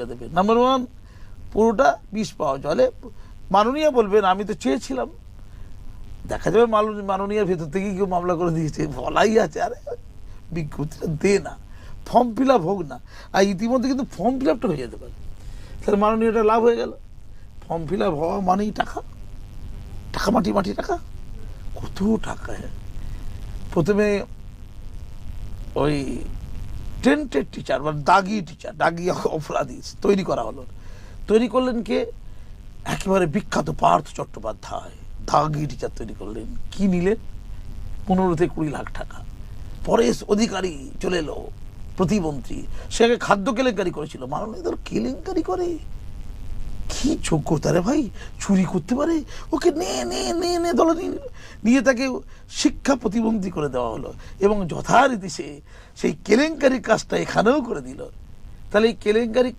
দেবে। Number one, পুরোটা বিষ পাওয়া জলে। মাননীয় বলবেন আমি তো চেয়েছিলাম, দেখা যাবে মাননীয়ার ভেতর থেকে কেউ মামলা করে দিয়েছে, বলাই আছে। আরে বিজ্ঞপ্তিটা দে না, ফর্ম ফিল আপ হোক না। আর ইতিমধ্যে কিন্তু ফর্ম ফিল আপটা হয়ে যেতে পারে, তাহলে মাননীয়টা লাভ হয়ে গেল। ফর্ম ফিল আপ হওয়া মানেই টাকা, টাকা মাটি মাটি টাকা, কত টাকা। প্রথমে ওই টেন্টেড টিচার বা দাগি টিচার, দাগি অপরাধী তৈরি করা হলো। তৈরি করলেন কে? একেবারে বিখ্যাত পার্থ চট্টোপাধ্যায় দাগি টিচার তৈরি করলেন। কি নিলেন? 15 থেকে 20 লাখ টাকা। পরেশ অধিকারী চলে এলো প্রতিমন্ত্রী, সে আগে খাদ্য কেলেঙ্কারি করেছিল, মাননীয় ধর কেলেঙ্কারি করে, কি যোগ্যতা রে ভাই, চুরি করতে পারে, ওকে নে দলে নিয়ে তাকে শিক্ষা প্রতিবন্ধী করে দেওয়া হলো এবং যথারীতি সেই কেলেঙ্কারির কাজটা এখানেও করে দিল। তাহলে এই কেলেঙ্কারি